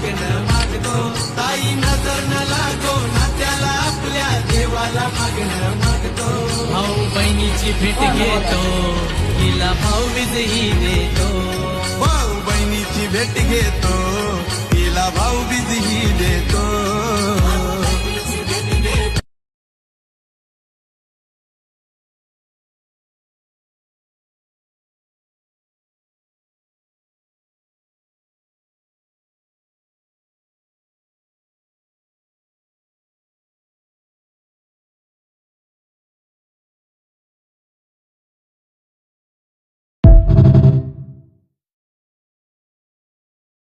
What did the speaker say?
मागणं मागतो, ताई नजर न लागो नात्याला आपल्या देवाला मागणं मागतो. भाऊ बहिणीची भेट घेतो, तिला भाऊबीजही देतो. भाऊ बहिणीची भेट घेतो, तिला भाऊबीजही देतो.